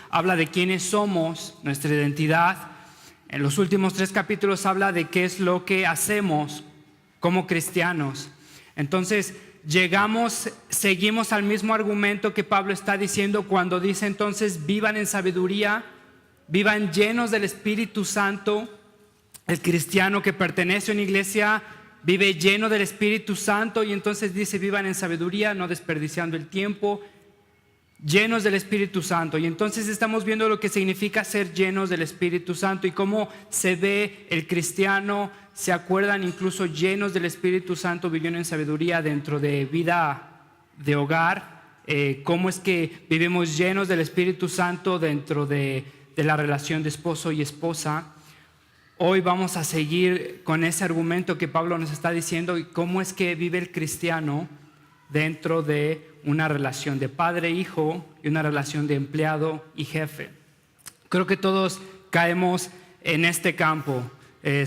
habla de quiénes somos, nuestra identidad. En los últimos 3 capítulos habla de qué es lo que hacemos como cristianos. Entonces seguimos al mismo argumento que Pablo está diciendo cuando dice entonces vivan en sabiduría, vivan llenos del Espíritu Santo. El cristiano que pertenece a una iglesia vive lleno del Espíritu Santo y entonces dice vivan en sabiduría, no desperdiciando el tiempo, llenos del Espíritu Santo. Y entonces estamos viendo lo que significa ser llenos del Espíritu Santo y cómo se ve el cristiano. ¿Se acuerdan? Incluso llenos del Espíritu Santo, viviendo en sabiduría dentro de vida de hogar. Cómo es que vivimos llenos del Espíritu Santo dentro de la relación de esposo y esposa. Hoy vamos a seguir con ese argumento que Pablo nos está diciendo y cómo es que vive el cristiano dentro de una relación de padre-hijo y una relación de empleado y jefe. Creo que todos caemos en este campo.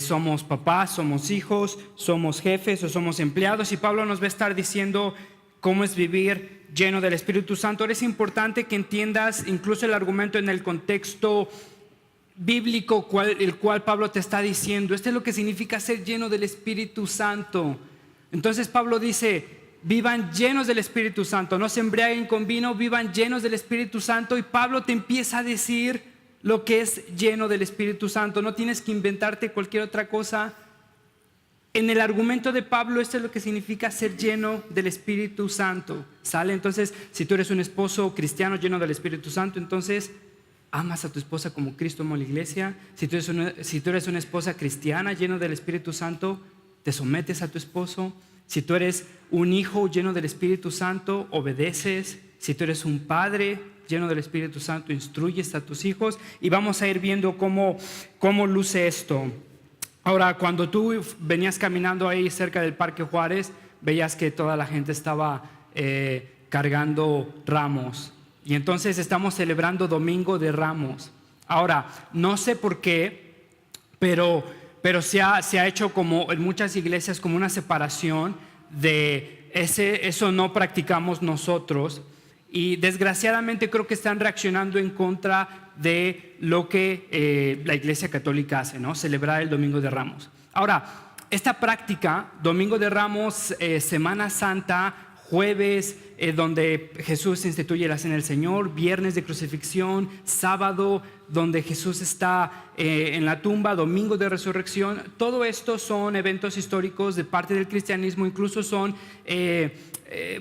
Somos papás, somos hijos, somos jefes o somos empleados, y Pablo nos va a estar diciendo cómo es vivir lleno del Espíritu Santo. Ahora es importante que entiendas incluso el argumento en el contexto bíblico el cual Pablo te está diciendo. Esto es lo que significa ser lleno del Espíritu Santo. Entonces Pablo dice: vivan llenos del Espíritu Santo, no se embriaguen con vino, vivan llenos del Espíritu Santo. Y Pablo te empieza a decir lo que es lleno del Espíritu Santo. No tienes que inventarte cualquier otra cosa. En el argumento de Pablo, esto es lo que significa ser lleno del Espíritu Santo. ¿Sale? Entonces, si tú eres un esposo cristiano lleno del Espíritu Santo, entonces amas a tu esposa como Cristo amó a la iglesia. Si tú eres una esposa cristiana lleno del Espíritu Santo, te sometes a tu esposo. Si tú eres un hijo lleno del Espíritu Santo, obedeces. Si tú eres un padre lleno del Espíritu Santo, instruyes a tus hijos. Y vamos a ir viendo cómo luce esto. Ahora, cuando tú venías caminando ahí cerca del Parque Juárez, veías que toda la gente estaba cargando ramos. Y entonces estamos celebrando Domingo de Ramos. Ahora, no sé por qué, pero se ha hecho como en muchas iglesias como una separación de eso no practicamos nosotros, y desgraciadamente creo que están reaccionando en contra de lo que la iglesia católica hace, ¿no? Celebrar el Domingo de Ramos. Ahora, esta práctica, Domingo de Ramos, Semana Santa, jueves, donde Jesús instituye la Cena del Señor, viernes de crucifixión, sábado donde Jesús está en la tumba, domingo de resurrección, todo esto son eventos históricos de parte del cristianismo. Incluso son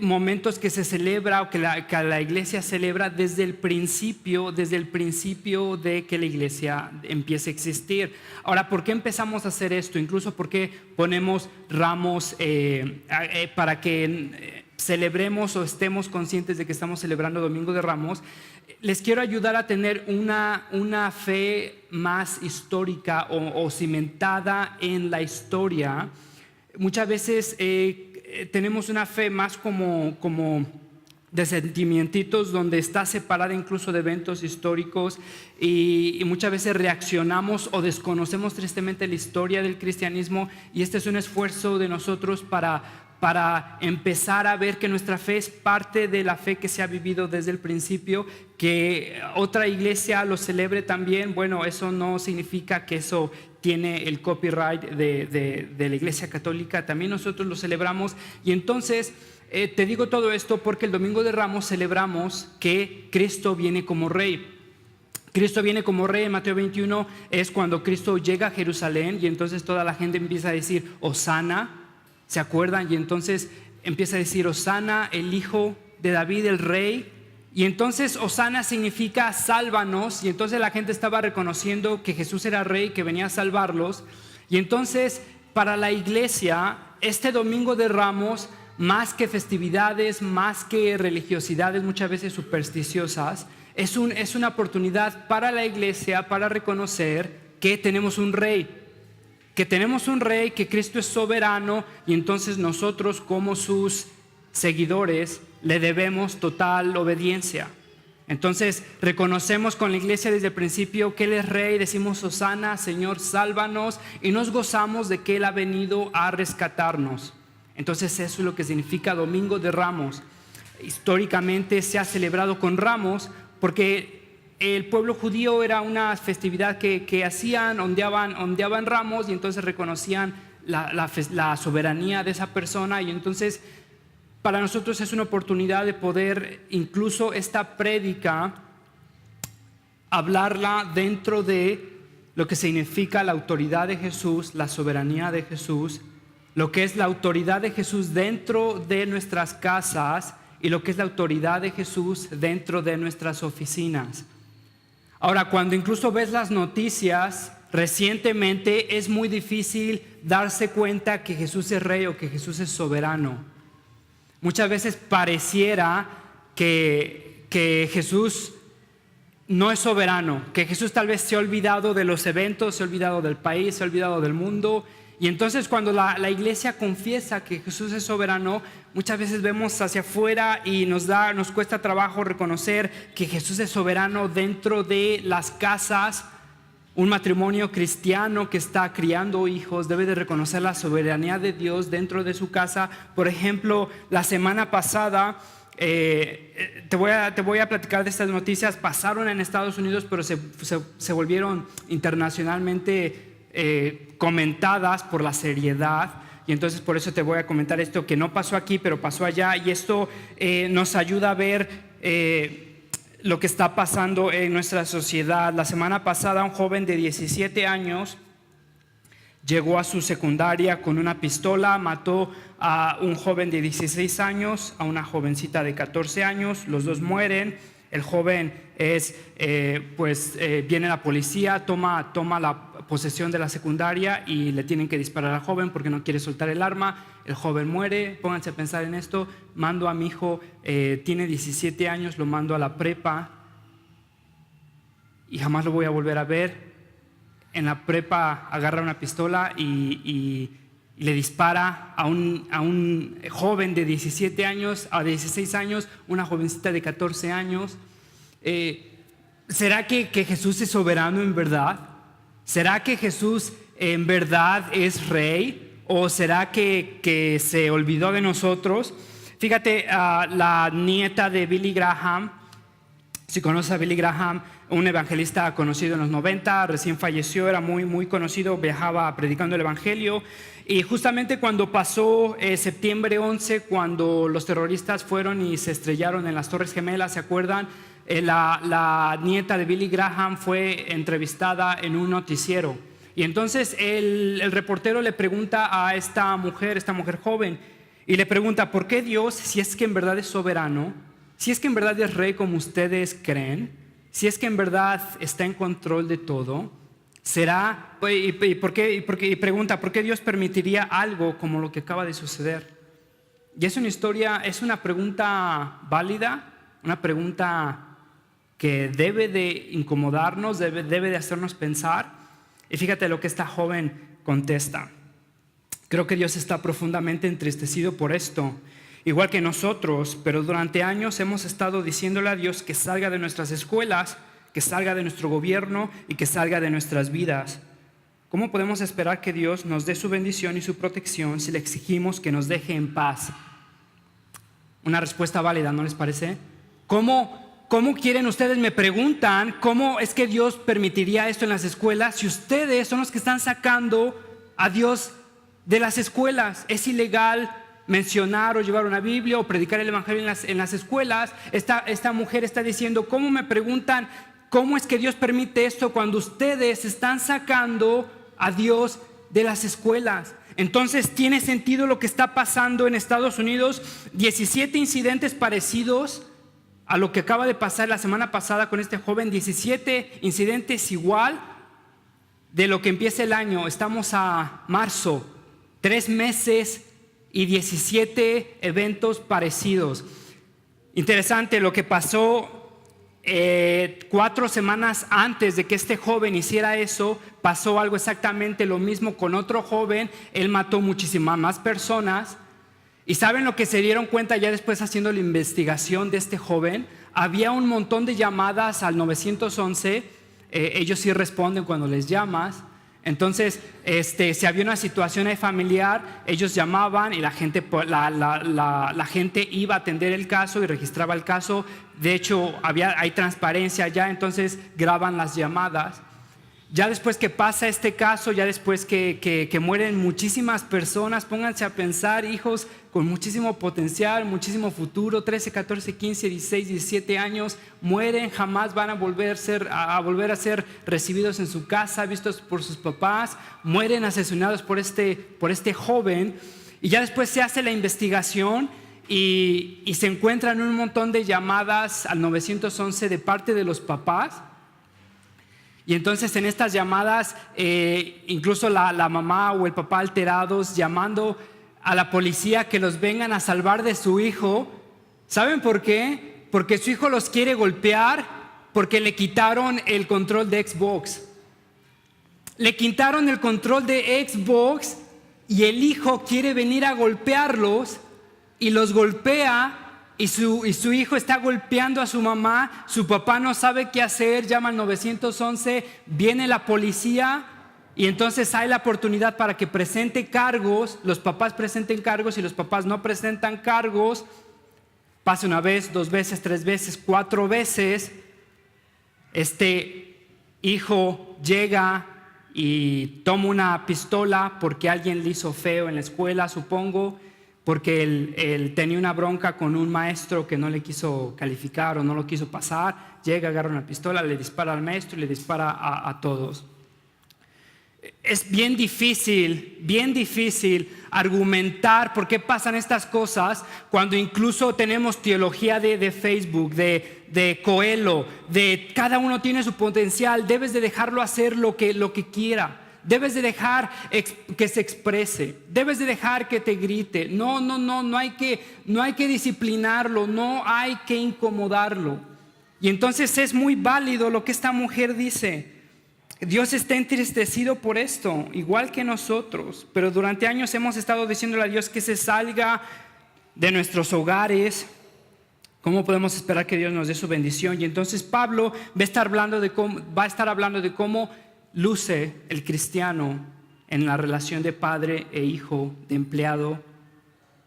momentos que se celebra o que la iglesia celebra desde el principio de que la iglesia empiece a existir. Ahora, ¿por qué empezamos a hacer esto? Incluso ¿por qué ponemos ramos para que celebremos o estemos conscientes de que estamos celebrando Domingo de Ramos? Les quiero ayudar a tener una fe más histórica o cimentada en la historia. Muchas veces tenemos una fe más como de sentimientos, donde está separada incluso de eventos históricos, y muchas veces reaccionamos o desconocemos tristemente la historia del cristianismo, y este es un esfuerzo de nosotros para empezar a ver que nuestra fe es parte de la fe que se ha vivido desde el principio. Que otra iglesia lo celebre también, bueno, eso no significa que eso tiene el copyright de la iglesia católica. También nosotros lo celebramos. Y entonces te digo todo esto porque el Domingo de Ramos celebramos que Cristo viene como rey. Cristo viene como rey. En Mateo 21 es cuando Cristo llega a Jerusalén, y entonces toda la gente empieza a decir Hosana. ¿Se acuerdan? Y entonces empieza a decir Hosana, el hijo de David, el rey. Y entonces Hosana significa sálvanos. Y entonces la gente estaba reconociendo que Jesús era rey, que venía a salvarlos. Y entonces para la iglesia este Domingo de Ramos, más que festividades, más que religiosidades muchas veces supersticiosas, es una oportunidad para la iglesia para reconocer que tenemos un rey. Que tenemos un rey, que Cristo es soberano, y entonces nosotros como sus seguidores le debemos total obediencia. Entonces reconocemos con la iglesia desde el principio que Él es rey, decimos Hosana, Señor, sálvanos, y nos gozamos de que Él ha venido a rescatarnos. Entonces eso es lo que significa Domingo de Ramos. Históricamente se ha celebrado con ramos porque el pueblo judío era una festividad que hacían, ondeaban ramos, y entonces reconocían la soberanía de esa persona. Y entonces para nosotros es una oportunidad de poder incluso esta prédica hablarla dentro de lo que significa la autoridad de Jesús, la soberanía de Jesús, lo que es la autoridad de Jesús dentro de nuestras casas y lo que es la autoridad de Jesús dentro de nuestras oficinas. Ahora, cuando incluso ves las noticias recientemente, es muy difícil darse cuenta que Jesús es rey o que Jesús es soberano. Muchas veces pareciera que Jesús no es soberano, que Jesús tal vez se ha olvidado de los eventos, se ha olvidado del país, se ha olvidado del mundo. Y entonces cuando la iglesia confiesa que Jesús es soberano, muchas veces vemos hacia afuera y nos cuesta trabajo reconocer que Jesús es soberano dentro de las casas. Un matrimonio cristiano que está criando hijos debe de reconocer la soberanía de Dios dentro de su casa. Por ejemplo, la semana pasada te voy a platicar de estas noticias. Pasaron en Estados Unidos, pero se volvieron internacionalmente comentadas por la seriedad. Y entonces por eso te voy a comentar esto que no pasó aquí, pero pasó allá. Y esto nos ayuda a ver lo que está pasando en nuestra sociedad. La semana pasada un joven de 17 años llegó a su secundaria con una pistola, mató a un joven de 16 años, a una jovencita de 14 años, los dos mueren. El joven viene la policía, toma la posesión de la secundaria y le tienen que disparar al joven porque no quiere soltar el arma. El joven muere. Pónganse a pensar en esto. Mando a mi hijo, tiene 17 años, lo mando a la prepa y jamás lo voy a volver a ver. En la prepa agarra una pistola y le dispara a un joven de 17 años, a 16 años, una jovencita de 14 años. ¿Será que Jesús es soberano en verdad? ¿Será que Jesús en verdad es rey? ¿O será que se olvidó de nosotros? Fíjate, la nieta de Billy Graham, si conoces a Billy Graham, un evangelista conocido en los 90, recién falleció, era muy, muy conocido, viajaba predicando el evangelio. Y justamente cuando pasó septiembre 11, cuando los terroristas fueron y se estrellaron en las Torres Gemelas, ¿se acuerdan? La nieta de Billy Graham fue entrevistada en un noticiero. Y entonces el reportero le pregunta a esta mujer joven, y le pregunta: ¿por qué Dios, si es que en verdad es soberano, si es que en verdad es rey como ustedes creen, si es que en verdad está en control de todo, será, y pregunta, ¿por qué Dios permitiría algo como lo que acaba de suceder? Y es una pregunta válida, una pregunta que debe de incomodarnos, debe de hacernos pensar. Y fíjate lo que esta joven contesta: creo que Dios está profundamente entristecido por esto, igual que nosotros, pero durante años hemos estado diciéndole a Dios que salga de nuestras escuelas, que salga de nuestro gobierno y que salga de nuestras vidas. ¿Cómo podemos esperar que Dios nos dé su bendición y su protección si le exigimos que nos deje en paz? Una respuesta válida, ¿no les parece? ¿Cómo quieren ustedes? Me preguntan, ¿cómo es que Dios permitiría esto en las escuelas si ustedes son los que están sacando a Dios de las escuelas? Es ilegal mencionar o llevar una Biblia o predicar el evangelio en las escuelas. Esta mujer está diciendo: ¿cómo me preguntan? ¿Cómo es que Dios permite esto cuando ustedes están sacando a Dios de las escuelas? Entonces tiene sentido lo que está pasando en Estados Unidos. 17 incidentes parecidos a lo que acaba de pasar la semana pasada con este joven. 17 incidentes igual de lo que empieza el año. Estamos a marzo, 3 meses y 17 eventos parecidos. Interesante lo que pasó 4 semanas antes de que este joven hiciera eso. Pasó algo exactamente lo mismo con otro joven. Él mató muchísimas más personas. ¿Y saben lo que se dieron cuenta ya después haciendo la investigación de este joven? Había un montón de llamadas al 911. Ellos sí responden cuando les llamas. Entonces, si había una situación ahí familiar, ellos llamaban y la gente iba a atender el caso y registraba el caso. De hecho, hay transparencia ya, entonces graban las llamadas. Ya después que pasa este caso, ya después que mueren muchísimas personas, pónganse a pensar, hijos con muchísimo potencial, muchísimo futuro, 13, 14, 15, 16, 17 años, mueren, jamás van a volver a ser recibidos en su casa, vistos por sus papás, mueren asesinados por este joven. Y ya después se hace la investigación y se encuentran un montón de llamadas al 911 de parte de los papás. Y entonces en estas llamadas, incluso la mamá o el papá alterados llamando a la policía que los vengan a salvar de su hijo. ¿Saben por qué? Porque su hijo los quiere golpear porque le quitaron el control de Xbox. Le quitaron el control de Xbox y el hijo quiere venir a golpearlos y los golpea. Y su hijo está golpeando a su mamá, su papá no sabe qué hacer, llama al 911, viene la policía y entonces hay la oportunidad para que presente cargos, los papás presenten cargos y los papás no presentan cargos. Pasa una vez, 2 veces, 3 veces, 4 veces. Este hijo llega y toma una pistola porque alguien le hizo feo en la escuela, supongo, porque él tenía una bronca con un maestro que no le quiso calificar o no lo quiso pasar. Llega, agarra una pistola, le dispara al maestro y le dispara a todos. Es bien difícil argumentar por qué pasan estas cosas cuando incluso tenemos teología de Facebook, de Coelho, de cada uno tiene su potencial. Debes de dejarlo hacer lo que quiera. Debes de dejar que se exprese, debes de dejar que te grite. No hay que disciplinarlo, no hay que incomodarlo. Y entonces es muy válido lo que esta mujer dice. Dios está entristecido por esto, igual que nosotros, pero durante años hemos estado diciéndole a Dios que se salga de nuestros hogares. ¿Cómo podemos esperar que Dios nos dé su bendición? Y entonces Pablo va a estar hablando de cómo luce el cristiano en la relación de padre e hijo, de empleado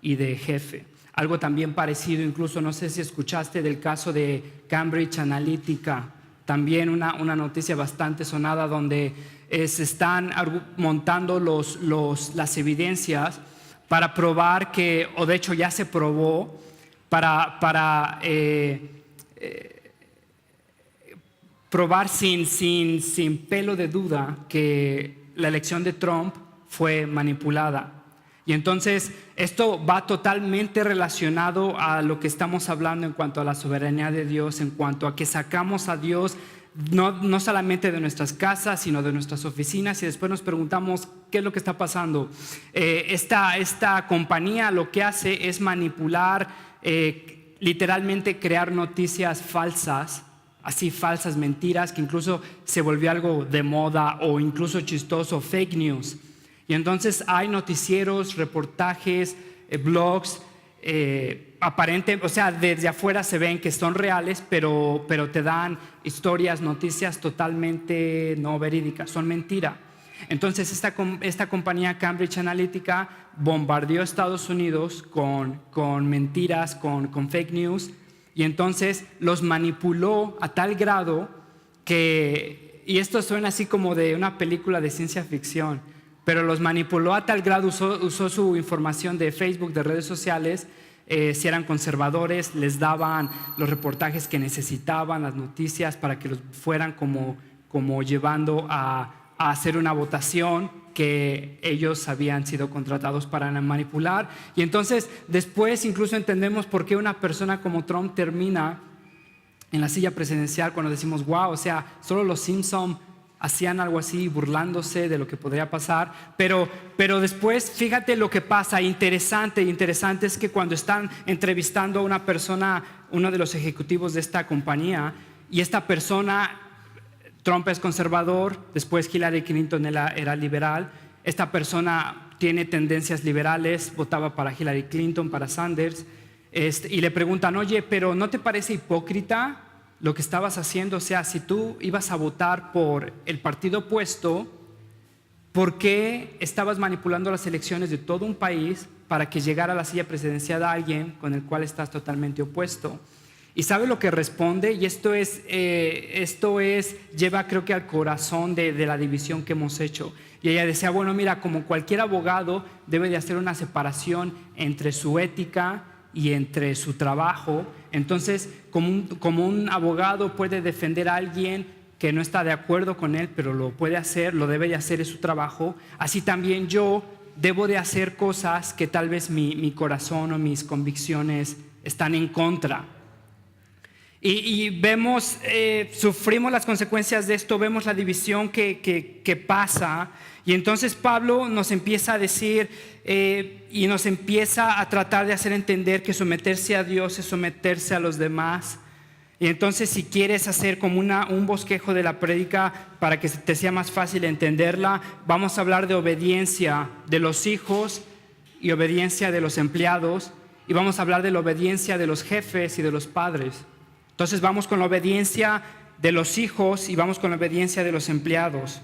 y de jefe. Algo también parecido, incluso no sé si escuchaste del caso de Cambridge Analytica, también una noticia bastante sonada donde se están montando las evidencias para probar que, o de hecho ya se probó, para probar sin pelo de duda que la elección de Trump fue manipulada. Y entonces esto va totalmente relacionado a lo que estamos hablando en cuanto a la soberanía de Dios, en cuanto a que sacamos a Dios no solamente de nuestras casas, sino de nuestras oficinas, y después nos preguntamos qué es lo que está pasando. Esta compañía lo que hace es manipular, literalmente crear noticias falsas, así falsas, mentiras, que incluso se volvió algo de moda o incluso chistoso, fake news. Y entonces hay noticieros, reportajes, blogs, o sea, desde afuera se ven que son reales, pero te dan historias, noticias totalmente no verídicas, son mentira. Entonces esta compañía Cambridge Analytica bombardeó a Estados Unidos con mentiras, con fake news, y entonces los manipuló a tal grado que, y esto suena así como de una película de ciencia ficción, pero los manipuló a tal grado, usó su información de Facebook, de redes sociales, si eran conservadores, les daban los reportajes que necesitaban, las noticias, para que los fueran como llevando a hacer una votación que ellos habían sido contratados para manipular. Y entonces después incluso entendemos por qué una persona como Trump termina en la silla presidencial cuando decimos, wow, o sea, solo los Simpson hacían algo así, burlándose de lo que podría pasar, pero después fíjate lo que pasa. Interesante es que cuando están entrevistando a una persona, uno de los ejecutivos de esta compañía, y esta persona, Trump es conservador, después Hillary Clinton era liberal, esta persona tiene tendencias liberales, votaba para Hillary Clinton, para Sanders, y le preguntan, oye, pero ¿no te parece hipócrita lo que estabas haciendo? O sea, si tú ibas a votar por el partido opuesto, ¿por qué estabas manipulando las elecciones de todo un país para que llegara a la silla presidencial a alguien con el cual estás totalmente opuesto? ¿Y sabe lo que responde? Y esto lleva creo que al corazón de la división que hemos hecho. Y ella decía, bueno, mira, como cualquier abogado debe de hacer una separación entre su ética y entre su trabajo. Entonces, como un abogado puede defender a alguien que no está de acuerdo con él, pero lo puede hacer, lo debe de hacer, es su trabajo, así también yo debo de hacer cosas que tal vez mi corazón o mis convicciones están en contra. Y vemos, sufrimos las consecuencias de esto, vemos la división que pasa. Y entonces Pablo nos empieza a decir y nos empieza a tratar de hacer entender que someterse a Dios es someterse a los demás. Y entonces, si quieres hacer como un bosquejo de la prédica para que te sea más fácil entenderla, vamos a hablar de obediencia de los hijos y obediencia de los empleados, y vamos a hablar de la obediencia de los jefes y de los padres. Entonces vamos con la obediencia de los hijos y vamos con la obediencia de los empleados.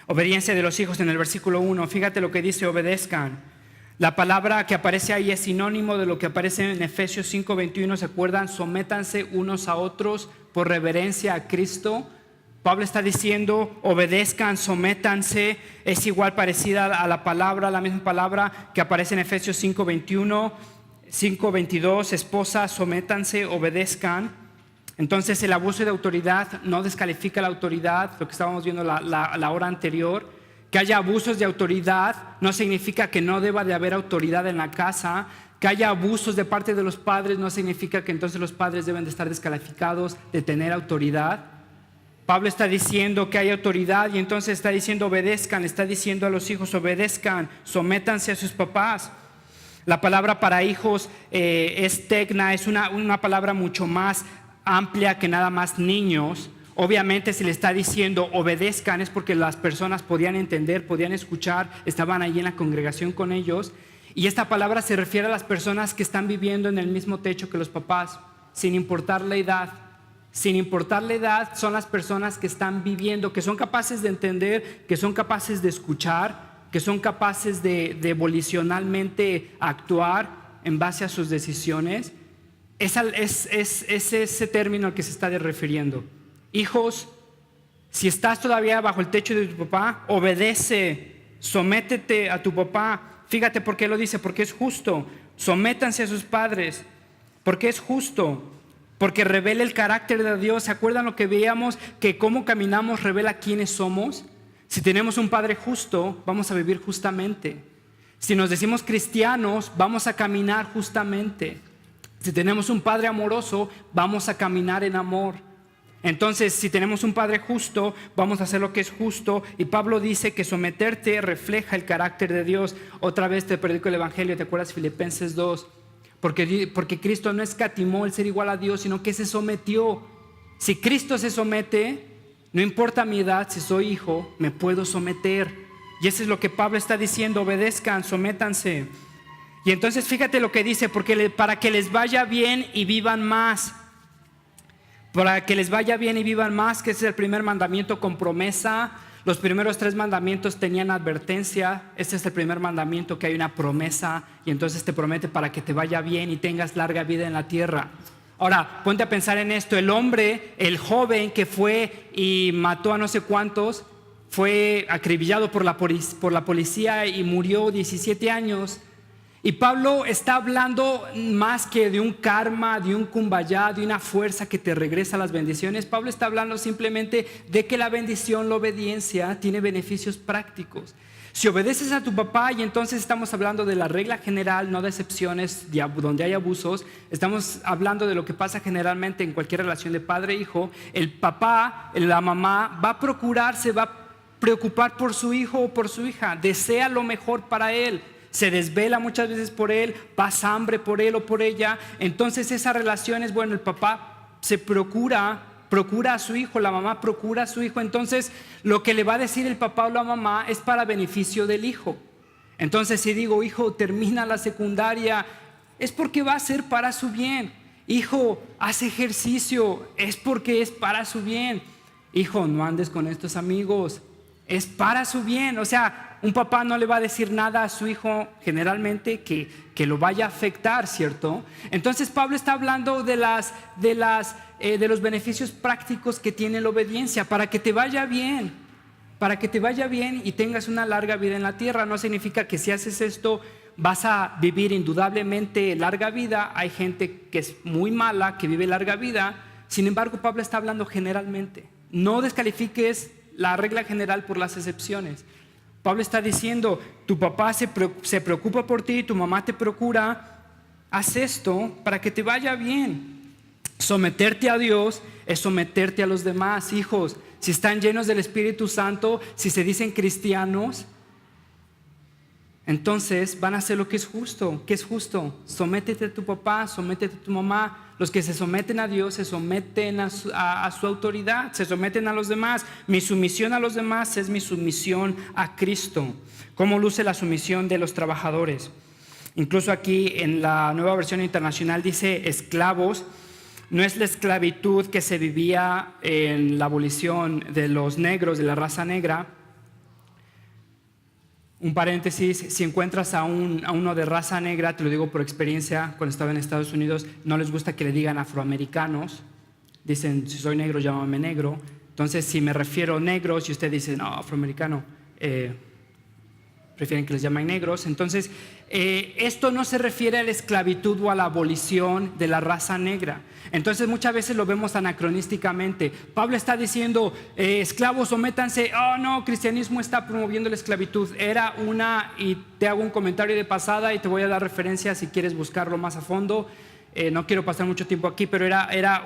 Obediencia de los hijos en el versículo 1, fíjate lo que dice: obedezcan. La palabra que aparece ahí es sinónimo de lo que aparece en Efesios 5:21, ¿se acuerdan? Sométanse unos a otros por reverencia a Cristo. Pablo está diciendo obedezcan, sométanse, es igual parecida a la palabra, la misma palabra que aparece en Efesios 5:21, 5:22, esposas, sométanse, obedezcan. Entonces el abuso de autoridad no descalifica la autoridad, lo que estábamos viendo la hora anterior. Que haya abusos de autoridad no significa que no deba de haber autoridad en la casa. Que haya abusos de parte de los padres no significa que entonces los padres deben de estar descalificados de tener autoridad. Pablo está diciendo que hay autoridad y entonces está diciendo obedezcan, está diciendo a los hijos obedezcan, sométanse a sus papás. La palabra para hijos es tecna, es una palabra mucho más amplia que nada más niños. Obviamente si le está diciendo obedezcan es porque las personas podían entender, podían escuchar, estaban ahí en la congregación con ellos. Y esta palabra se refiere a las personas que están viviendo en el mismo techo que los papás, sin importar la edad. Sin importar la edad, son las personas que están viviendo, que son capaces de entender, que son capaces de escuchar, que son capaces de volicionalmente actuar en base a sus decisiones. Es ese término al que se está refiriendo. Hijos, si estás todavía bajo el techo de tu papá, obedece, sométete a tu papá. Fíjate por qué lo dice, porque es justo. Sométanse a sus padres, porque es justo, porque revela el carácter de Dios. ¿Se acuerdan lo que veíamos? Que cómo caminamos revela quiénes somos. Si tenemos un padre justo, vamos a vivir justamente. Si nos decimos cristianos, vamos a caminar justamente. Si tenemos un padre amoroso, vamos a caminar en amor. Entonces, si tenemos un padre justo, vamos a hacer lo que es justo. Y Pablo dice que someterte refleja el carácter de Dios. Otra vez te predico el evangelio, ¿te acuerdas? Filipenses 2. Porque Cristo no escatimó el ser igual a Dios, sino que se sometió. Si Cristo se somete, no importa mi edad, si soy hijo, me puedo someter. Y eso es lo que Pablo está diciendo: obedezcan, sométanse. Y entonces fíjate lo que dice: para que les vaya bien y vivan más. Para que les vaya bien y vivan más, que ese es el primer mandamiento con promesa. Los primeros 3 mandamientos tenían advertencia. Este es el primer mandamiento, que hay una promesa, y entonces te promete para que te vaya bien y tengas larga vida en la tierra. Ahora, ponte a pensar en esto. El hombre, el joven que fue y mató a no sé cuántos, fue acribillado por la policía y murió 17 años. Y Pablo está hablando más que de un karma, de un kumbaya, de una fuerza que te regresa las bendiciones. Pablo está hablando simplemente de que la bendición, la obediencia, tiene beneficios prácticos. Si obedeces a tu papá, y entonces estamos hablando de la regla general, no de excepciones donde hay abusos, estamos hablando de lo que pasa generalmente en cualquier relación de padre e hijo. El papá, la mamá va a procurar, se va a preocupar por su hijo o por su hija, desea lo mejor para él. Se desvela muchas veces por él, pasa hambre por él o por ella. Entonces esa relación es, bueno, el papá se procura a su hijo, la mamá procura a su hijo. Entonces lo que le va a decir el papá o la mamá es para beneficio del hijo. Entonces si digo, hijo, termina la secundaria, es porque va a ser para su bien. Hijo, haz ejercicio, es porque es para su bien. Hijo, no andes con estos amigos. es para su bien. O sea, un papá no le va a decir nada a su hijo generalmente que lo vaya a afectar, ¿cierto? Entonces Pablo está hablando de los beneficios prácticos que tiene la obediencia para que te vaya bien. Para que te vaya bien y tengas una larga vida en la tierra. No significa que si haces esto vas a vivir indudablemente larga vida. Hay gente que es muy mala, que vive larga vida. Sin embargo, Pablo está hablando generalmente. No descalifiques la regla general por las excepciones. Pablo está diciendo, tu papá se preocupa por ti, tu mamá te procura. Haz esto para que te vaya bien. Someterte a Dios es someterte a los demás. Hijos, si están llenos del Espíritu Santo, si se dicen cristianos, entonces van a hacer lo que es justo. ¿Qué es justo? Sométete a tu papá, sométete a tu mamá. Los que se someten a Dios se someten a su autoridad, se someten a los demás. Mi sumisión a los demás es mi sumisión a Cristo. ¿Cómo luce la sumisión de los trabajadores? Incluso aquí en la Nueva Versión Internacional dice esclavos. No es la esclavitud que se vivía en la abolición de los negros, de la raza negra. Un paréntesis, si encuentras a uno de raza negra, te lo digo por experiencia, cuando estaba en Estados Unidos, no les gusta que le digan afroamericanos. Dicen, si soy negro, llámame negro. Entonces, si me refiero a negros y usted dice, no, afroamericano, prefieren que les llamen negros. Entonces, esto no se refiere a la esclavitud o a la abolición de la raza negra. Entonces, muchas veces lo vemos anacronísticamente. Pablo está diciendo, esclavos, sométanse. Oh, no, cristianismo está promoviendo la esclavitud. Y te hago un comentario de pasada y te voy a dar referencia si quieres buscarlo más a fondo. No quiero pasar mucho tiempo aquí, pero era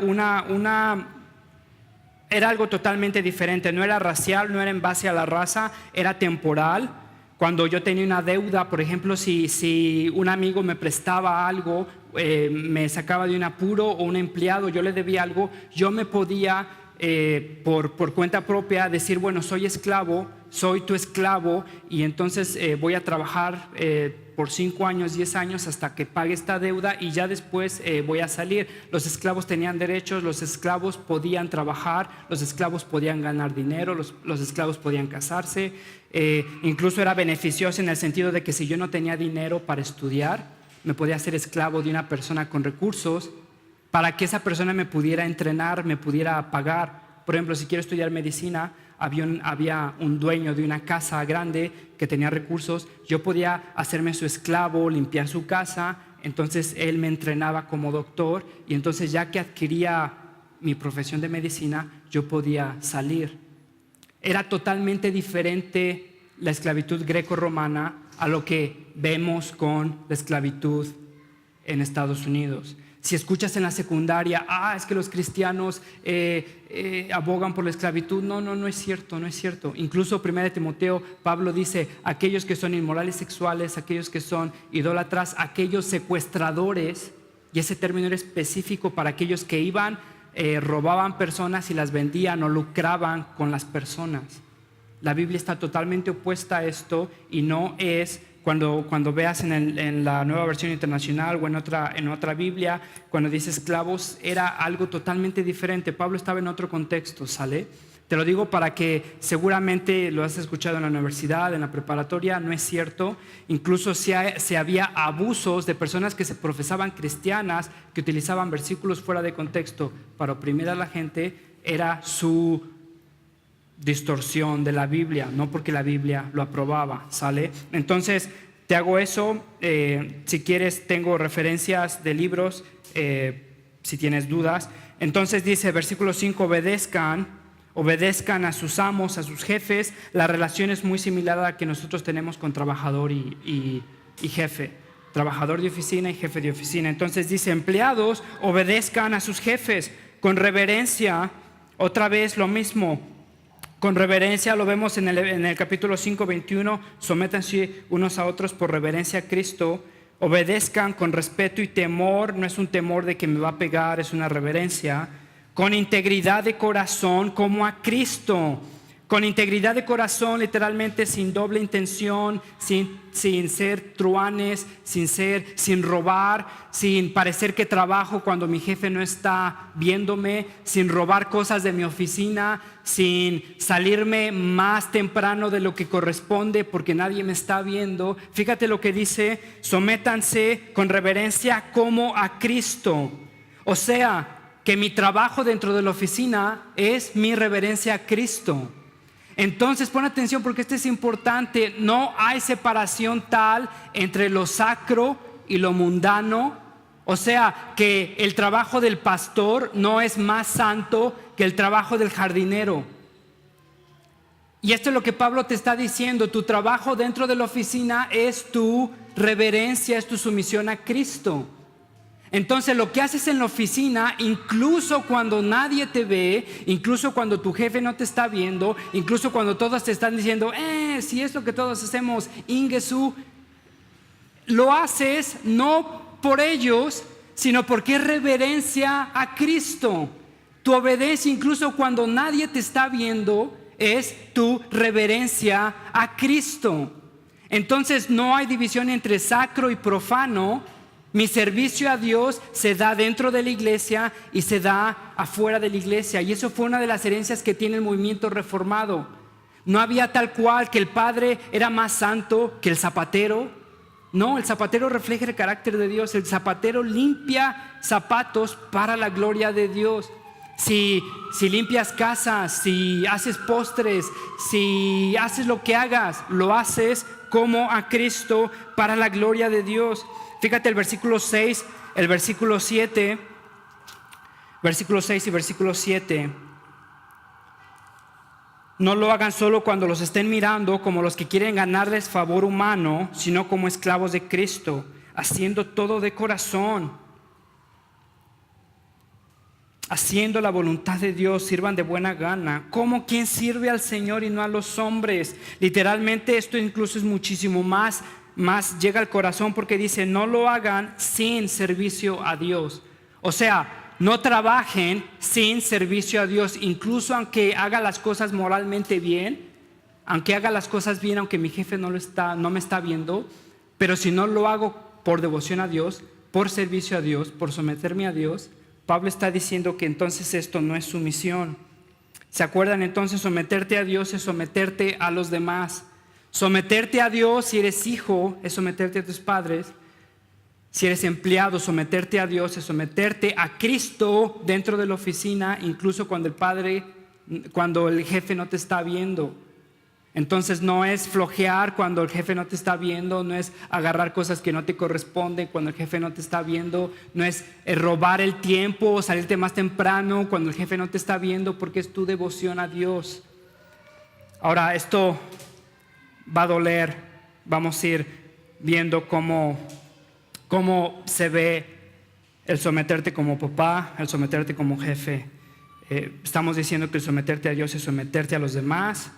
algo totalmente diferente. No era racial, no era en base a la raza, era temporal. Cuando yo tenía una deuda, por ejemplo, si un amigo me prestaba algo, me sacaba de un apuro, o un empleado, yo le debía algo, yo me podía, por cuenta propia, decir, bueno, soy esclavo, soy tu esclavo, y entonces voy a trabajar por 5 años, 10 años hasta que pague esta deuda y ya después voy a salir. Los esclavos tenían derechos, los esclavos podían trabajar, los esclavos podían ganar dinero, los esclavos podían casarse. Incluso era beneficioso en el sentido de que si yo no tenía dinero para estudiar, me podía hacer esclavo de una persona con recursos para que esa persona me pudiera entrenar, me pudiera pagar. Por ejemplo, si quiero estudiar medicina, había un dueño de una casa grande que tenía recursos, yo podía hacerme su esclavo, limpiar su casa, entonces él me entrenaba como doctor y entonces ya que adquiría mi profesión de medicina, yo podía salir. Era totalmente diferente la esclavitud greco-romana a lo que vemos con la esclavitud en Estados Unidos. Si escuchas en la secundaria, es que los cristianos abogan por la esclavitud. No es cierto, no es cierto. Incluso 1 Timoteo, Pablo dice, aquellos que son inmorales sexuales, aquellos que son idólatras, aquellos secuestradores, y ese término era específico para aquellos que iban, robaban personas y las vendían o lucraban con las personas. La Biblia está totalmente opuesta a esto y no es... Cuando veas en la Nueva Versión Internacional o en otra Biblia, cuando dice esclavos, era algo totalmente diferente. Pablo estaba en otro contexto, ¿sale? Te lo digo para que seguramente lo has escuchado en la universidad, en la preparatoria, no es cierto. Incluso si había abusos de personas que se profesaban cristianas, que utilizaban versículos fuera de contexto para oprimir a la gente, era su distorsión de la Biblia, no porque la Biblia lo aprobaba, ¿sale? Entonces, te hago eso. Si quieres, tengo referencias de libros, si tienes dudas. Entonces dice, versículo 5, obedezcan a sus amos, a sus jefes. La relación es muy similar a la que nosotros tenemos con trabajador y jefe. Trabajador de oficina y jefe de oficina. Entonces dice, empleados, obedezcan a sus jefes con reverencia. Otra vez lo mismo. Con reverencia, lo vemos en el capítulo 5, 21, sométanse unos a otros por reverencia a Cristo, obedezcan con respeto y temor, no es un temor de que me va a pegar, es una reverencia, con integridad de corazón como a Cristo, con integridad de corazón, literalmente sin doble intención, sin ser truanes, sin robar, sin parecer que trabajo cuando mi jefe no está viéndome, sin robar cosas de mi oficina, sin salirme más temprano de lo que corresponde porque nadie me está viendo. Fíjate lo que dice: sométanse con reverencia como a Cristo. O sea, que mi trabajo dentro de la oficina es mi reverencia a Cristo. Entonces pon atención, porque esto es importante. No hay separación tal entre lo sacro y lo mundano. O sea, que el trabajo del pastor no es más santo que el trabajo del jardinero. Y esto es lo que Pablo te está diciendo: tu trabajo dentro de la oficina es tu reverencia, es tu sumisión a Cristo. Entonces lo que haces en la oficina, incluso cuando nadie te ve, incluso cuando tu jefe no te está viendo, incluso cuando todos te están diciendo, si es lo que todos hacemos, Ingesu, lo haces no por ellos, sino porque es reverencia a Cristo. Tu obediencia, incluso cuando nadie te está viendo, es tu reverencia a Cristo. Entonces no hay división entre sacro y profano. Mi servicio a Dios se da dentro de la iglesia y se da afuera de la iglesia. Y eso fue una de las herencias que tiene el movimiento reformado. No había tal cual que el padre era más santo que el zapatero. No, el zapatero refleja el carácter de Dios. El zapatero limpia zapatos para la gloria de Dios. Si limpias casas, si haces postres, si haces lo que hagas, lo haces como a Cristo para la gloria de Dios. Fíjate el versículo 6, el versículo 7, versículo 6 y versículo 7. No lo hagan solo cuando los estén mirando como los que quieren ganarles favor humano, sino como esclavos de Cristo, haciendo todo de corazón, haciendo la voluntad de Dios, sirvan de buena gana, como quien sirve al Señor y no a los hombres. Literalmente esto incluso es muchísimo más llega al corazón, porque dice: no lo hagan sin servicio a Dios. O sea, no trabajen sin servicio a Dios, incluso aunque haga las cosas moralmente bien, aunque haga las cosas bien, aunque mi jefe no me está viendo, pero si no lo hago por devoción a Dios, por servicio a Dios, por someterme a Dios, Pablo está diciendo que entonces esto no es sumisión. ¿Se acuerdan? Entonces someterte a Dios es someterte a los demás. Someterte a Dios, si eres hijo, es someterte a tus padres. Si eres empleado, someterte a Dios es someterte a Cristo dentro de la oficina, incluso cuando el jefe no te está viendo. Entonces no es flojear cuando el jefe no te está viendo, no es agarrar cosas que no te corresponden cuando el jefe no te está viendo, no es robar el tiempo o salirte más temprano cuando el jefe no te está viendo, porque es tu devoción a Dios. Ahora, esto va a doler. Vamos a ir viendo cómo se ve el someterte como papá, el someterte como jefe. Estamos diciendo que el someterte a Dios es someterte a los demás.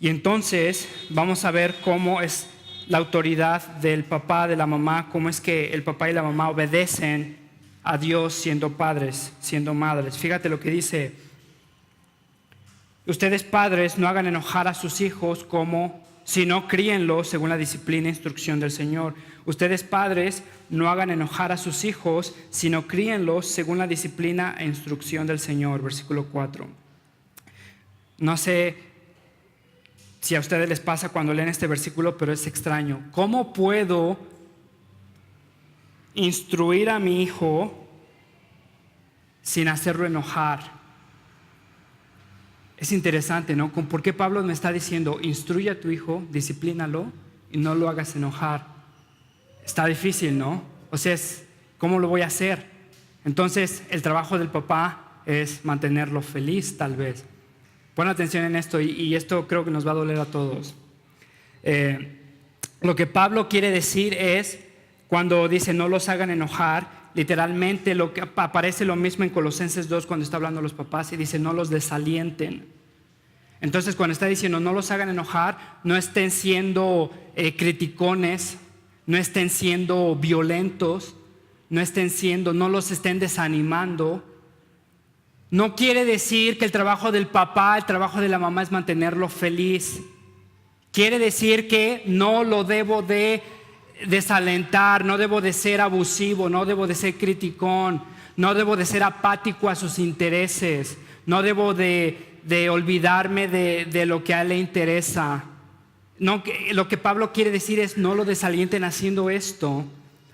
Y entonces vamos a ver cómo es la autoridad del papá, de la mamá, cómo es que el papá y la mamá obedecen a Dios siendo padres, siendo madres. Fíjate lo que dice: ustedes padres no hagan enojar a sus hijos, sino críenlos según la disciplina e instrucción del Señor. Ustedes padres no hagan enojar a sus hijos, sino críenlos según la disciplina e instrucción del Señor. Versículo 4. No sé si a ustedes les pasa cuando leen este versículo, pero es extraño. ¿Cómo puedo instruir a mi hijo sin hacerlo enojar? Es interesante, ¿no? ¿Por qué Pablo me está diciendo: instruye a tu hijo, disciplínalo y no lo hagas enojar? Está difícil, ¿no? O sea, ¿cómo lo voy a hacer? Entonces, el trabajo del papá es mantenerlo feliz, tal vez. Pon atención en esto, y esto creo que nos va a doler a todos. Lo que Pablo quiere decir es, cuando dice no los hagan enojar, literalmente lo que aparece lo mismo en Colosenses 2 cuando está hablando a los papás y dice no los desalienten. Entonces cuando está diciendo no los hagan enojar, no estén siendo criticones, no estén siendo violentos, no los estén desanimando, No quiere decir que el trabajo del papá, el trabajo de la mamá es mantenerlo feliz. Quiere decir que no lo debo de desalentar, no debo de ser abusivo, no debo de ser criticón, no debo de ser apático a sus intereses, no debo de olvidarme de lo que a él le interesa. No, lo que Pablo quiere decir es no lo desalienten haciendo esto.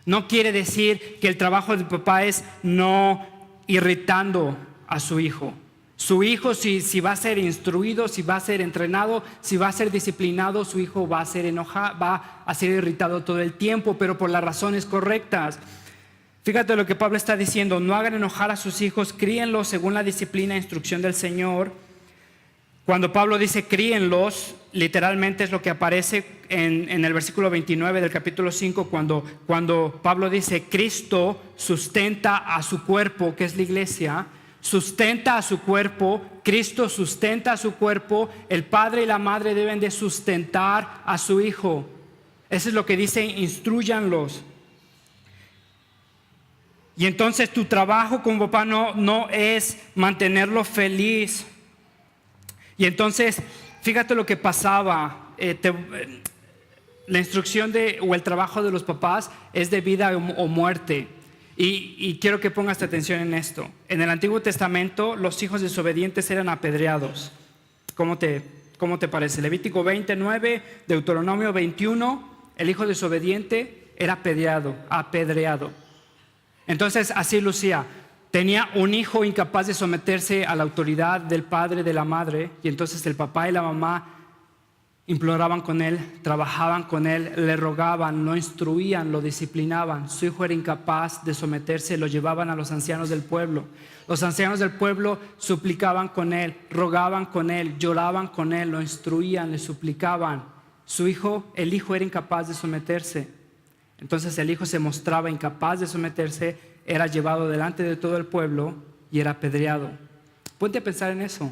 No quiere decir que el trabajo del papá es no irritando a su hijo. Su hijo, si va a ser instruido, si va a ser entrenado, si va a ser disciplinado, su hijo va a ser enojado, va a ser irritado todo el tiempo, pero por las razones correctas. Fíjate lo que Pablo está diciendo: no hagan enojar a sus hijos, críenlos según la disciplina e instrucción del Señor. Cuando Pablo dice críenlos, literalmente es lo que aparece en el versículo 29 del capítulo 5, cuando Pablo dice Cristo sustenta a su cuerpo, que es la iglesia. Sustenta a su cuerpo, Cristo sustenta a su cuerpo, el padre y la madre deben de sustentar a su hijo. Eso es lo que dice, instruyanlos. Y entonces tu trabajo como papá no es mantenerlo feliz. Y entonces, fíjate lo que pasaba. La instrucción o el trabajo de los papás es de vida o muerte. Y quiero que pongas atención en esto. En el Antiguo Testamento, los hijos desobedientes eran apedreados. ¿Cómo te parece? Levítico 29, Deuteronomio 21, el hijo desobediente era apedreado. Entonces, así lucía. Tenía un hijo incapaz de someterse a la autoridad del padre, de la madre, y entonces el papá y la mamá imploraban con él, trabajaban con él, le rogaban, lo instruían, lo disciplinaban. Su hijo era incapaz de someterse, lo llevaban a los ancianos del pueblo. Los ancianos del pueblo suplicaban con él, rogaban con él, lloraban con él, lo instruían, le suplicaban. El hijo era incapaz de someterse. Entonces el hijo se mostraba incapaz de someterse, era llevado delante de todo el pueblo y era apedreado. Ponte a pensar en eso.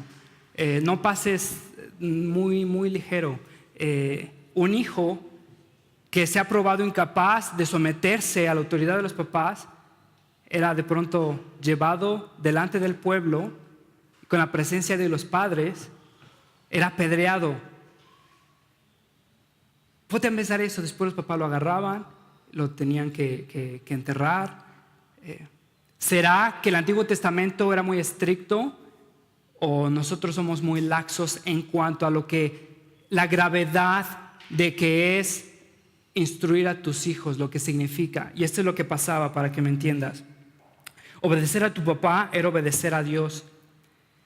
No pases muy ligero. Un hijo que se ha probado incapaz de someterse a la autoridad de los papás era de pronto llevado delante del pueblo con la presencia de los padres, era apedreado. Ponte a pensar eso. Después los papás lo agarraban, lo tenían que enterrar. ¿Será que el Antiguo Testamento era muy estricto? ¿O nosotros somos muy laxos en cuanto a la gravedad de que es instruir a tus hijos, lo que significa? Y esto es lo que pasaba, para que me entiendas. Obedecer a tu papá era obedecer a Dios.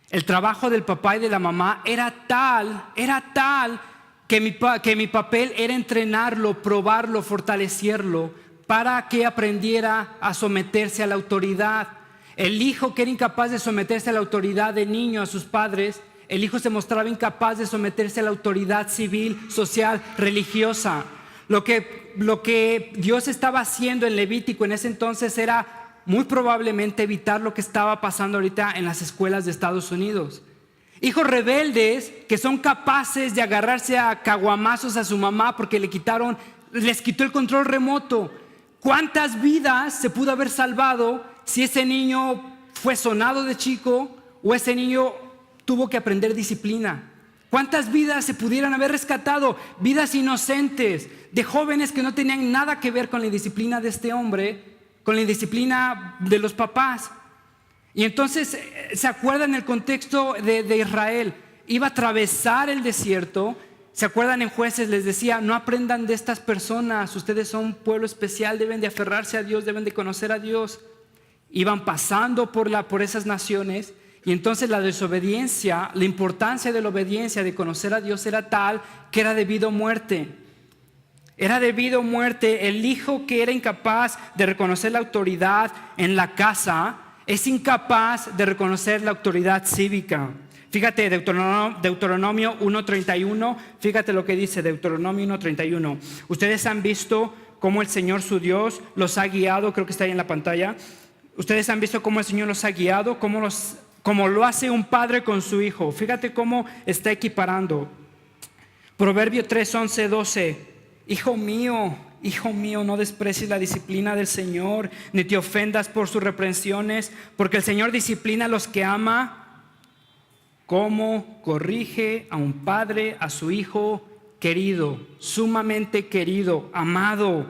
El trabajo del papá y de la mamá era tal que mi papel era entrenarlo, probarlo, fortalecerlo, para que aprendiera a someterse a la autoridad. El hijo que era incapaz de someterse a la autoridad de niño, a sus padres, el hijo se mostraba incapaz de someterse a la autoridad civil, social, religiosa. Lo que Dios estaba haciendo en Levítico en ese entonces era muy probablemente evitar lo que estaba pasando ahorita en las escuelas de Estados Unidos. Hijos rebeldes que son capaces de agarrarse a caguamazos a su mamá porque les quitó el control remoto. ¿Cuántas vidas se pudo haber salvado si ese niño fue sonado de chico o ese niño tuvo que aprender disciplina? ¿Cuántas vidas se pudieran haber rescatado? Vidas inocentes, de jóvenes que no tenían nada que ver con la indisciplina de este hombre, con la indisciplina de los papás. Y entonces, ¿se acuerdan el contexto de Israel? Iba a atravesar el desierto. ¿Se acuerdan en Jueces? Les decía, no aprendan de estas personas, ustedes son un pueblo especial, deben de aferrarse a Dios, deben de conocer a Dios. Iban pasando por esas naciones, y entonces la desobediencia, la importancia de la obediencia, de conocer a Dios, era tal que era debido a muerte. Era debido a muerte. El hijo que era incapaz de reconocer la autoridad en la casa es incapaz de reconocer la autoridad cívica. Fíjate, Deuteronomio 1:31, fíjate lo que dice Deuteronomio 1:31. Ustedes han visto cómo el Señor su Dios los ha guiado, creo que está ahí en la pantalla. Ustedes han visto cómo el Señor los ha guiado, como lo hace un padre con su hijo. Fíjate cómo está equiparando. Proverbio 3:11-12. Hijo mío, hijo mío, no desprecies la disciplina del Señor, ni te ofendas por sus reprensiones, porque el Señor disciplina a los que ama, como corrige a un padre a su hijo querido, sumamente querido, amado.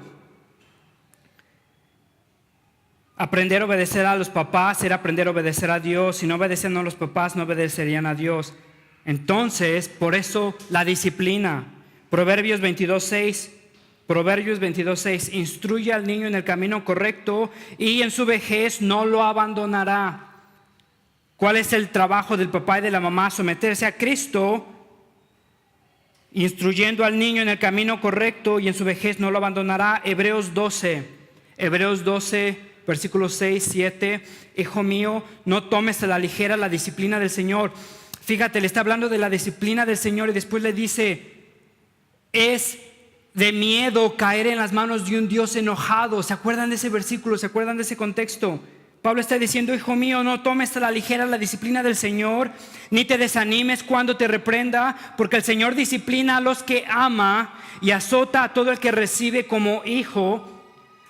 Aprender a obedecer a los papás era aprender a obedecer a Dios. Si no obedecen a los papás, no obedecerían a Dios. Entonces, por eso la disciplina. Proverbios 22:6, instruye al niño en el camino correcto y en su vejez no lo abandonará. ¿Cuál es el trabajo del papá y de la mamá? Someterse a Cristo, instruyendo al niño en el camino correcto y en su vejez no lo abandonará. Hebreos 12, versículos 6, 7. Hijo mío, no tomes a la ligera la disciplina del Señor. Fíjate, le está hablando de la disciplina del Señor y después le dice, es de miedo caer en las manos de un Dios enojado. ¿Se acuerdan de ese versículo? ¿Se acuerdan de ese contexto? Pablo está diciendo, hijo mío, no tomes a la ligera la disciplina del Señor, ni te desanimes cuando te reprenda, porque el Señor disciplina a los que ama y azota a todo el que recibe como hijo.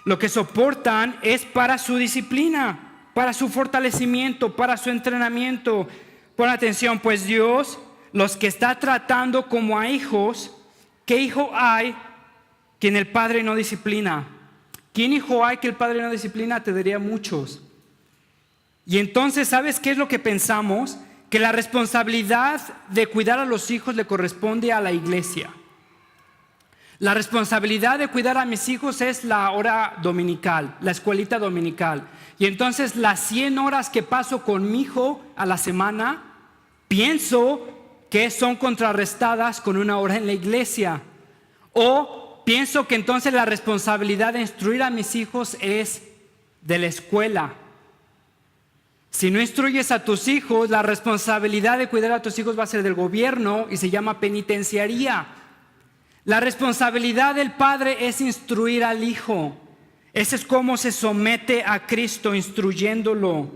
Lo que soportan es para su disciplina, para su fortalecimiento, para su entrenamiento. Pon atención, pues Dios los que está tratando como a hijos. ¿Qué hijo hay quien el padre no disciplina? ¿Quién hijo hay que el padre no disciplina? Te diría muchos. Y entonces, ¿sabes qué es lo que pensamos? Que la responsabilidad de cuidar a los hijos le corresponde a la iglesia. La responsabilidad de cuidar a mis hijos es la hora dominical, la escuelita dominical. Y entonces las 100 horas que paso con mi hijo a la semana, pienso que son contrarrestadas con una hora en la iglesia. O pienso que entonces la responsabilidad de instruir a mis hijos es de la escuela. Si no instruyes a tus hijos, la responsabilidad de cuidar a tus hijos va a ser del gobierno y se llama penitenciaría. La responsabilidad del padre es instruir al hijo. Ese es cómo se somete a Cristo, instruyéndolo.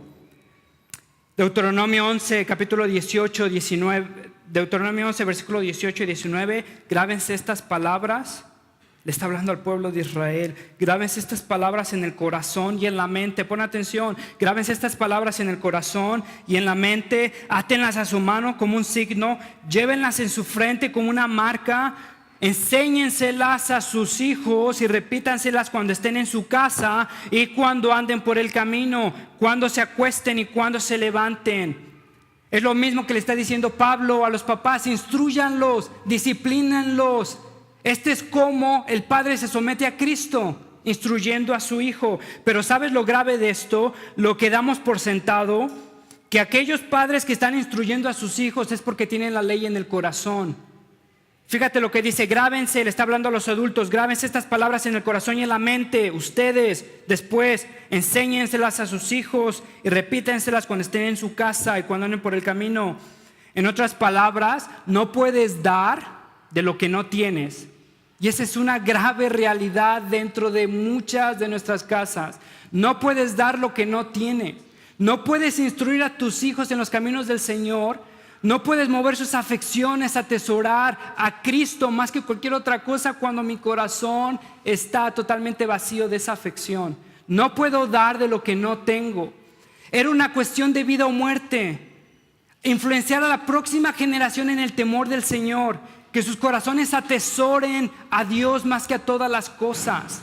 Deuteronomio 11, capítulo 18, 19. Deuteronomio 11, versículo 18 y 19. Grábense estas palabras. Le está hablando al pueblo de Israel. Grábense estas palabras en el corazón y en la mente. Pon atención. Grábense estas palabras en el corazón y en la mente. Átenlas a su mano como un signo. Llévenlas en su frente como una marca. Enséñenselas a sus hijos y repítanselas cuando estén en su casa y cuando anden por el camino, cuando se acuesten y cuando se levanten. Es lo mismo que le está diciendo Pablo a los papás. Instrúyanlos, disciplínenlos. Este es como el padre se somete a Cristo, instruyendo a su hijo. Pero ¿sabes lo grave de esto? Lo que damos por sentado, que aquellos padres que están instruyendo a sus hijos es porque tienen la ley en el corazón. Fíjate lo que dice, grábense, le está hablando a los adultos, grábense estas palabras en el corazón y en la mente. Ustedes después enséñenselas a sus hijos y repítenselas cuando estén en su casa y cuando anden por el camino. En otras palabras, no puedes dar de lo que no tienes. Y esa es una grave realidad dentro de muchas de nuestras casas. No puedes dar lo que no tienes. No puedes instruir a tus hijos en los caminos del Señor. No puedes mover sus afecciones, atesorar a Cristo más que cualquier otra cosa cuando mi corazón está totalmente vacío de esa afección. No puedo dar de lo que no tengo. Era una cuestión de vida o muerte. Influenciar a la próxima generación en el temor del Señor. Que sus corazones atesoren a Dios más que a todas las cosas.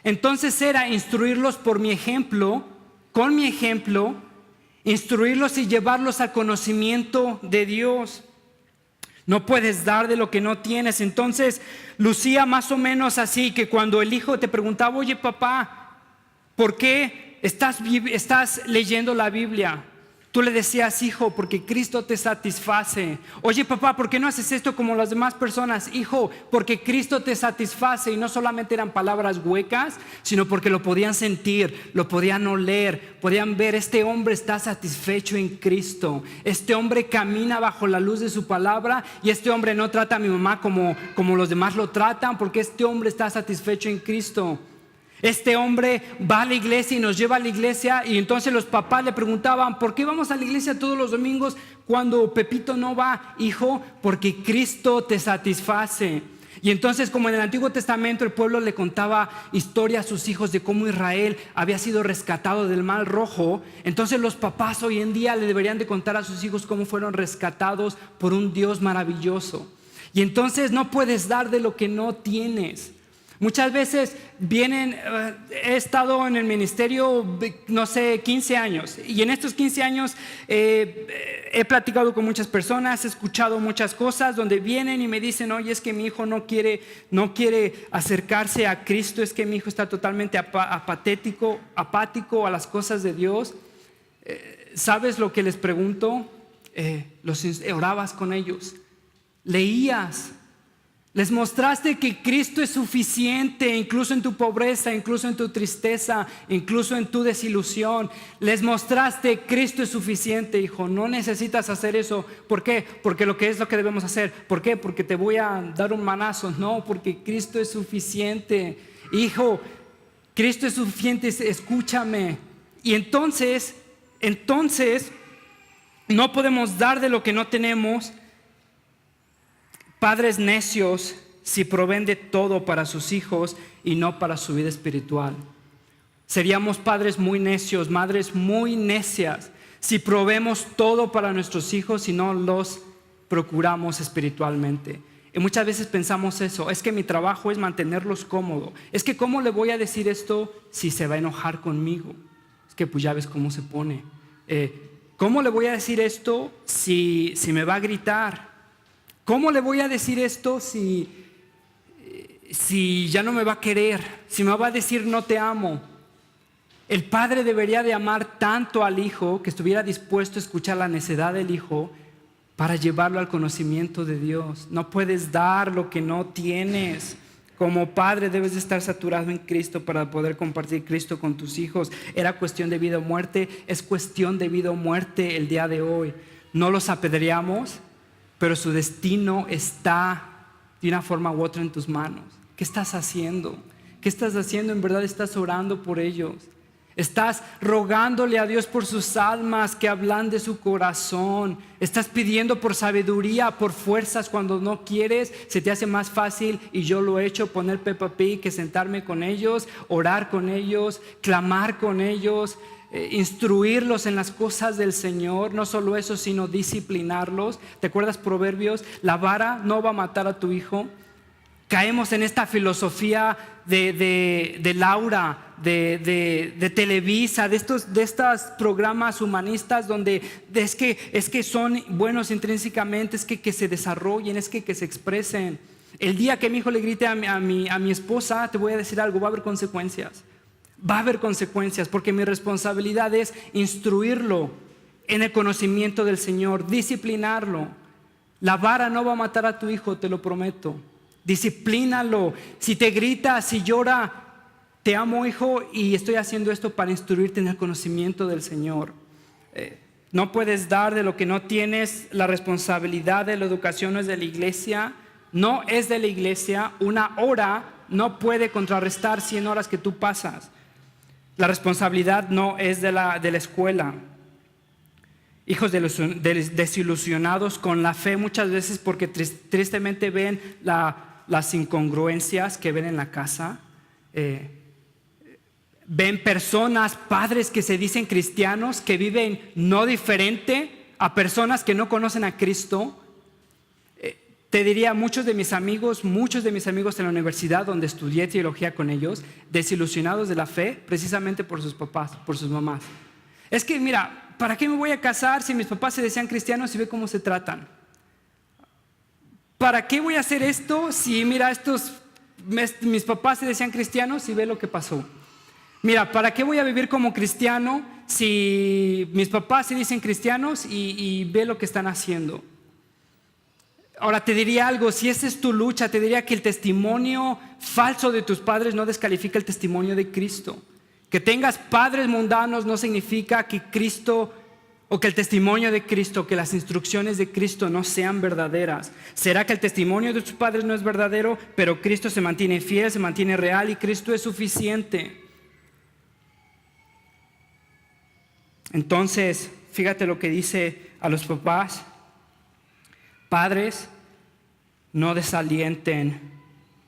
Entonces era instruirlos por mi ejemplo, con mi ejemplo, instruirlos y llevarlos al conocimiento de Dios. No puedes dar de lo que no tienes. Entonces lucía más o menos así, que cuando el hijo te preguntaba, oye papá, ¿por qué estás leyendo la Biblia? Tú le decías, hijo, porque Cristo te satisface. Oye papá, ¿por qué no haces esto como las demás personas? Hijo, porque Cristo te satisface. Y no solamente eran palabras huecas, sino porque lo podían sentir, lo podían oler, podían ver, este hombre está satisfecho en Cristo. Este hombre camina bajo la luz de su palabra y este hombre no trata a mi mamá como los demás lo tratan, porque este hombre está satisfecho en Cristo. Este hombre va a la iglesia y nos lleva a la iglesia, y entonces los papás le preguntaban, ¿por qué vamos a la iglesia todos los domingos cuando Pepito no va? Hijo, porque Cristo te satisface. Y entonces, como en el Antiguo Testamento el pueblo le contaba historias a sus hijos de cómo Israel había sido rescatado del Mar Rojo, entonces los papás hoy en día le deberían de contar a sus hijos cómo fueron rescatados por un Dios maravilloso. Y entonces no puedes dar de lo que no tienes. Muchas veces he estado en el ministerio, no sé, 15 años. Y en estos 15 años he platicado con muchas personas, he escuchado muchas cosas donde vienen y me dicen, oye, es que mi hijo no quiere acercarse a Cristo, es que mi hijo está totalmente apático a las cosas de Dios. ¿Sabes lo que les pregunto? Orabas con ellos, leías. Les mostraste que Cristo es suficiente, incluso en tu pobreza, incluso en tu tristeza, incluso en tu desilusión. Les mostraste que Cristo es suficiente, hijo. No necesitas hacer eso. ¿Por qué? Porque lo que debemos hacer. ¿Por qué? Porque te voy a dar un manazo. No, porque Cristo es suficiente. Hijo, Cristo es suficiente, escúchame. Y entonces, no podemos dar de lo que no tenemos. Padres necios si proveen de todo para sus hijos y no para su vida espiritual. Seríamos padres muy necios, madres muy necias, si proveemos todo para nuestros hijos y no los procuramos espiritualmente. Y muchas veces pensamos eso, es que mi trabajo es mantenerlos cómodos. Es que ¿cómo le voy a decir esto si se va a enojar conmigo? Es que pues ya ves cómo se pone. ¿Cómo le voy a decir esto si me va a gritar? ¿Cómo le voy a decir esto si ya no me va a querer? Si me va a decir no te amo. El padre debería de amar tanto al hijo que estuviera dispuesto a escuchar la necedad del hijo para llevarlo al conocimiento de Dios. No puedes dar lo que no tienes. Como padre debes de estar saturado en Cristo para poder compartir Cristo con tus hijos. Era cuestión de vida o muerte, es cuestión de vida o muerte el día de hoy. No los apedreamos, pero su destino está de una forma u otra en tus manos. ¿Qué estás haciendo? ¿Qué estás haciendo? ¿En verdad estás orando por ellos? ¿Estás rogándole a Dios por sus almas que hablan de su corazón? ¿Estás pidiendo por sabiduría, por fuerzas cuando no quieres? Se te hace más fácil, y yo lo he hecho, poner Peppa Pig que sentarme con ellos, orar con ellos, clamar con ellos, instruirlos en las cosas del Señor. No solo eso, sino disciplinarlos. ¿Te acuerdas Proverbios? La vara no va a matar a tu hijo. Caemos en esta filosofía de Laura, de Televisa, de estos programas humanistas donde es que son buenos intrínsecamente, es que se desarrollen, es que se expresen. El día que mi hijo le grite a mi esposa, te voy a decir algo, va a haber consecuencias. Va a haber consecuencias, porque mi responsabilidad es instruirlo en el conocimiento del Señor, disciplinarlo. La vara no va a matar a tu hijo, te lo prometo. Disciplínalo. Si te grita, si llora, te amo, hijo, y estoy haciendo esto para instruirte en el conocimiento del Señor. No puedes dar de lo que no tienes. La responsabilidad de la educación no es de la iglesia. No es de la iglesia. Una hora no puede contrarrestar 100 horas que tú pasas. La responsabilidad no es de la escuela. Hijos desilusionados con la fe muchas veces porque tristemente ven las incongruencias que ven en la casa. Ven personas, padres que se dicen cristianos, que viven no diferente a personas que no conocen a Cristo. Te diría, muchos de mis amigos en la universidad donde estudié teología con ellos, desilusionados de la fe precisamente por sus papás, por sus mamás. Es que mira, ¿para qué me voy a casar si mis papás se decían cristianos y ve cómo se tratan? ¿Para qué voy a hacer esto si mira, mis papás se decían cristianos y ve lo que pasó? Mira, ¿para qué voy a vivir como cristiano si mis papás se dicen cristianos y ve lo que están haciendo? Ahora te diría algo, si esa es tu lucha, te diría que el testimonio falso de tus padres no descalifica el testimonio de Cristo. Que tengas padres mundanos no significa que Cristo o que el testimonio de Cristo, que las instrucciones de Cristo no sean verdaderas. Será que el testimonio de tus padres no es verdadero, pero Cristo se mantiene fiel, se mantiene real y Cristo es suficiente. Entonces, fíjate lo que dice a los papás. Padres, no desalienten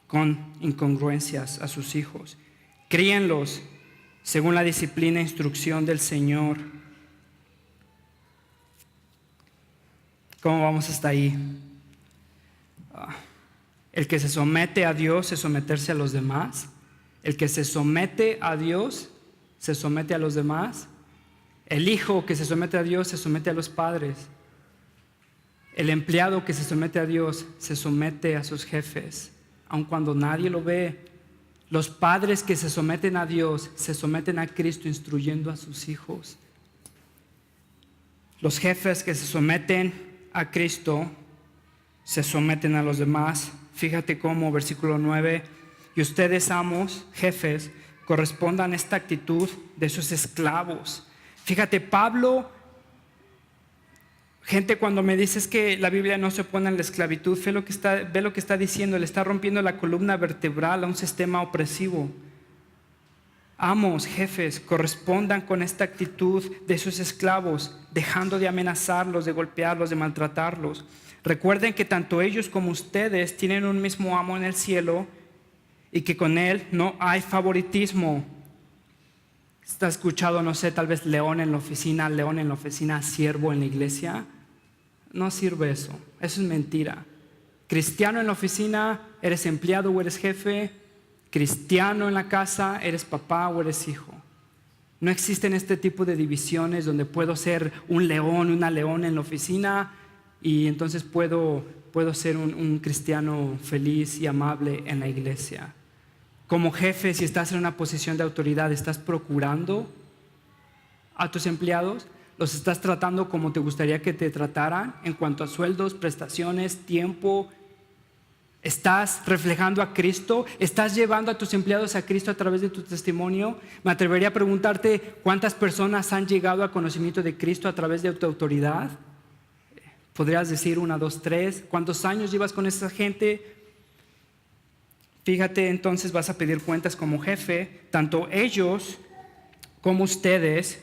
con incongruencias a sus hijos. Críenlos según la disciplina e instrucción del Señor. ¿Cómo vamos hasta ahí? El que se somete a Dios es someterse a los demás. El que se somete a Dios se somete a los demás. El hijo que se somete a Dios se somete a los padres. El empleado que se somete a Dios se somete a sus jefes, aun cuando nadie lo ve. Los padres que se someten a Dios se someten a Cristo instruyendo a sus hijos. Los jefes que se someten a Cristo se someten a los demás. Fíjate cómo, versículo 9, y ustedes, amos, jefes, correspondan a esta actitud de sus esclavos. Fíjate, Pablo, gente, cuando me dices que la Biblia no se opone a la esclavitud, ve lo que está diciendo. Le está rompiendo la columna vertebral a un sistema opresivo. Amos, jefes, correspondan con esta actitud de sus esclavos, dejando de amenazarlos, de golpearlos, de maltratarlos. Recuerden que tanto ellos como ustedes tienen un mismo amo en el cielo y que con él no hay favoritismo. ¿Estás escuchado, no sé, tal vez león en la oficina, siervo en la iglesia? No sirve eso, eso es mentira. Cristiano en la oficina, eres empleado o eres jefe. Cristiano en la casa, eres papá o eres hijo. No existen este tipo de divisiones donde puedo ser un león, una leona en la oficina y entonces puedo ser un cristiano feliz y amable en la iglesia. Como jefe, si estás en una posición de autoridad, ¿estás procurando a tus empleados? ¿Los estás tratando como te gustaría que te trataran en cuanto a sueldos, prestaciones, tiempo? ¿Estás reflejando a Cristo? ¿Estás llevando a tus empleados a Cristo a través de tu testimonio? Me atrevería a preguntarte cuántas personas han llegado al conocimiento de Cristo a través de tu autoridad. ¿Podrías decir 1, 2, 3? ¿Cuántos años llevas con esa gente? Fíjate, entonces vas a pedir cuentas como jefe, tanto ellos como ustedes.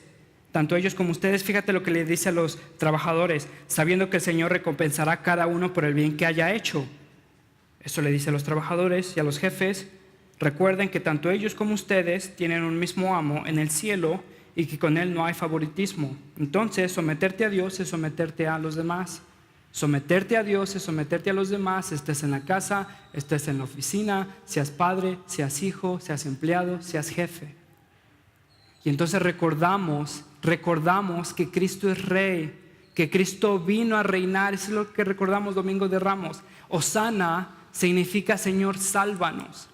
Fíjate lo que le dice a los trabajadores, sabiendo que el Señor recompensará a cada uno por el bien que haya hecho. Eso le dice a los trabajadores y a los jefes. Recuerden que tanto ellos como ustedes tienen un mismo amo en el cielo y que con él no hay favoritismo. Entonces, someterte a Dios es someterte a los demás. Someterte a Dios es someterte a los demás, estés en la casa, estés en la oficina, seas padre, seas hijo, seas empleado, seas jefe. Y entonces recordamos que Cristo es Rey, que Cristo vino a reinar. Eso es lo que recordamos Domingo de Ramos. Hosana significa Señor, sálvanos.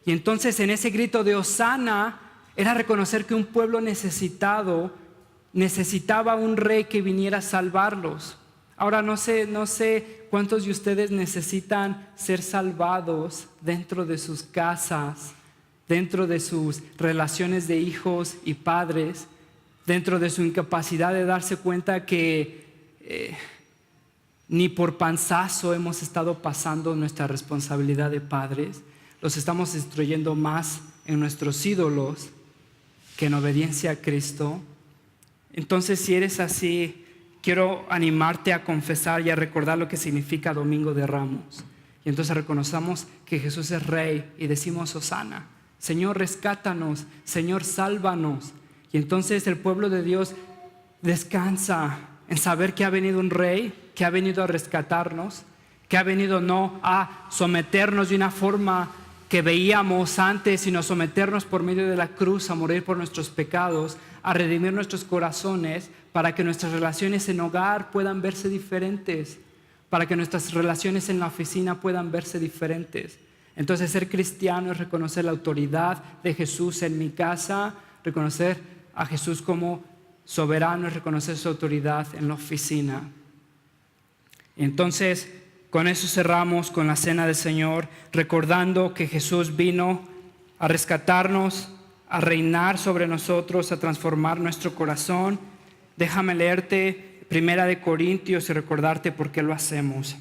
Y entonces en ese grito de Hosana era reconocer que un pueblo necesitaba un rey que viniera a salvarlos. Ahora no sé cuántos de ustedes necesitan ser salvados dentro de sus casas, dentro de sus relaciones de hijos y padres, dentro de su incapacidad de darse cuenta que ni por panzazo hemos estado pasando nuestra responsabilidad de padres. Los estamos destruyendo más en nuestros ídolos que en obediencia a Cristo. Entonces, si eres así, quiero animarte a confesar y a recordar lo que significa Domingo de Ramos. Y entonces reconozcamos que Jesús es Rey y decimos Hosana. Señor, rescátanos. Señor, sálvanos. Y entonces el pueblo de Dios descansa en saber que ha venido un Rey, que ha venido a rescatarnos, que ha venido no a someternos de una forma que veíamos antes, sino someternos por medio de la cruz, a morir por nuestros pecados, a redimir nuestros corazones, para que nuestras relaciones en hogar puedan verse diferentes, para que nuestras relaciones en la oficina puedan verse diferentes. Entonces, ser cristiano es reconocer la autoridad de Jesús en mi casa, reconocer a Jesús como soberano, es reconocer su autoridad en la oficina. Entonces, con eso cerramos con la cena del Señor, recordando que Jesús vino a rescatarnos, a reinar sobre nosotros, a transformar nuestro corazón. Déjame leerte 1 Corintios y recordarte por qué lo hacemos.